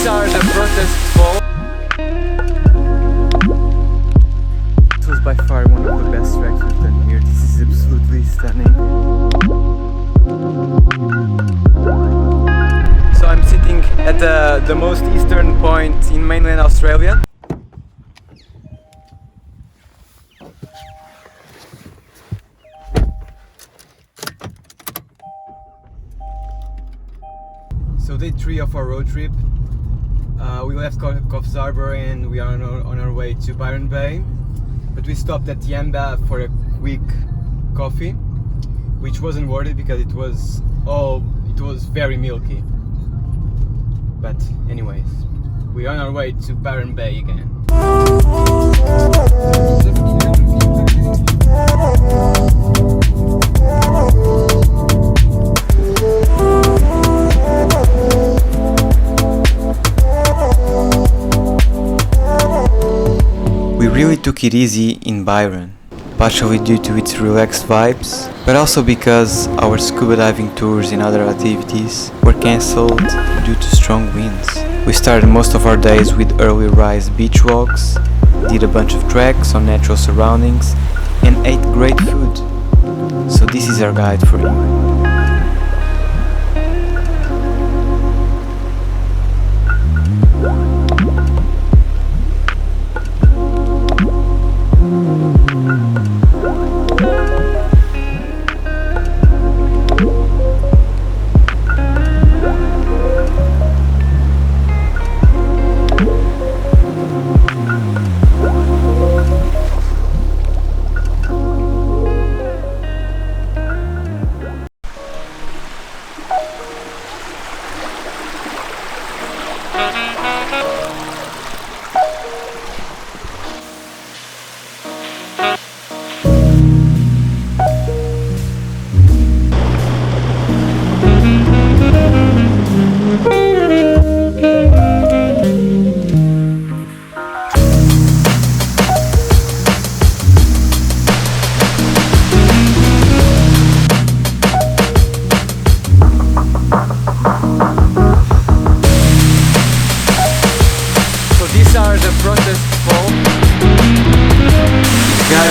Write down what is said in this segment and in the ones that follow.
these are the protest falls. It was by far one of the best tracks we've done here. This is absolutely stunning. So I'm sitting at the most eastern point in mainland Australia. So day 3 of our road trip. We left Coffs Harbour and we are on our way to Byron Bay. But we stopped at Yamba for a quick coffee, which wasn't worth it because it was very milky. But anyways, we're on our way to Byron Bay again. We really took it easy in Byron, partially due to its relaxed vibes, but also because our scuba diving tours and other activities were cancelled due to strong winds. We started most of our days with early rise beach walks, did a bunch of treks on natural surroundings, and ate great food. So this is our guide for you.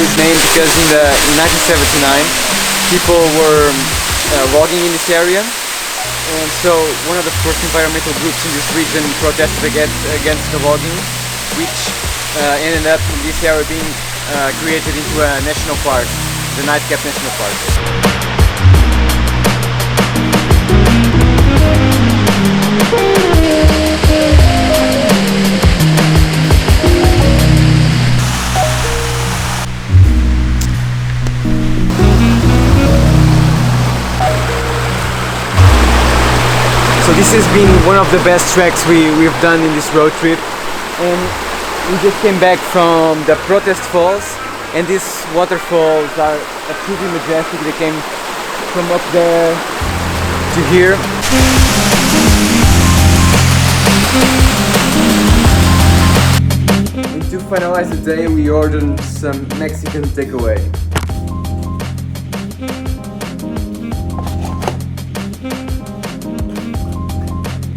His name because in 1979 people were logging in this area, and so one of the first environmental groups in this region protested against the logging, which ended up in this area being created into a national park, the Nightcap National Park. So this has been one of the best treks we've done in this road trip, and we just came back from the Protest Falls, and these waterfalls are absolutely majestic. They came from up there to here. And to finalize the day, we ordered some Mexican takeaway.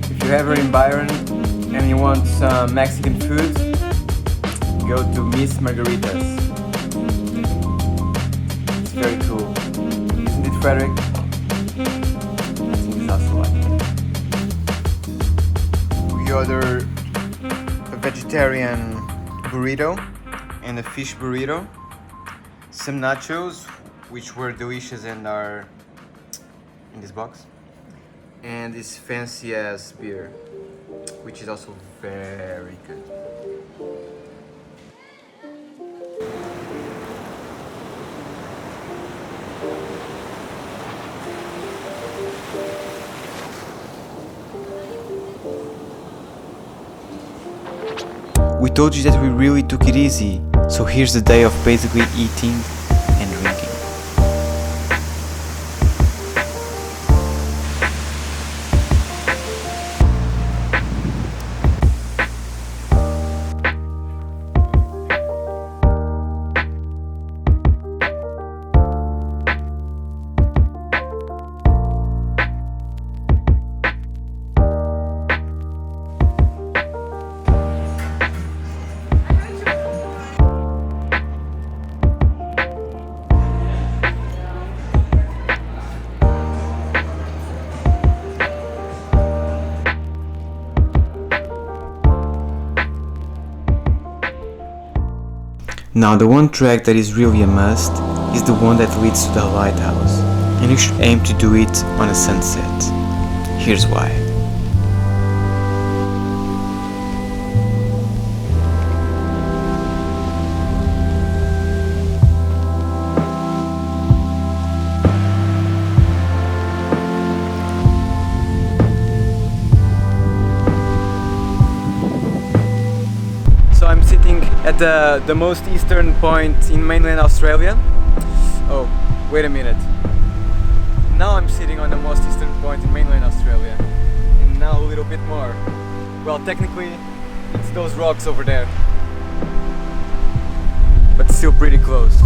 If you're ever in Byron and you want some Mexican food, go to Miss Margaritas. It's very cool. Isn't it, Frederick? I think it's also like it. We ordered a vegetarian burrito and a fish burrito, some nachos, which were delicious and are in this box, and this fancy ass beer, which is also very good. We told you that we really took it easy, so here's the day of basically eating and drinking. Now the one track that is really a must is the one that leads to the lighthouse, and you should aim to do it on a sunset. Here's why. So I'm sitting at the most eastern point in mainland Australia. Oh, wait a minute. Now I'm sitting on the most eastern point in mainland Australia. And now a little bit more. Well, technically, it's those rocks over there. But still pretty close.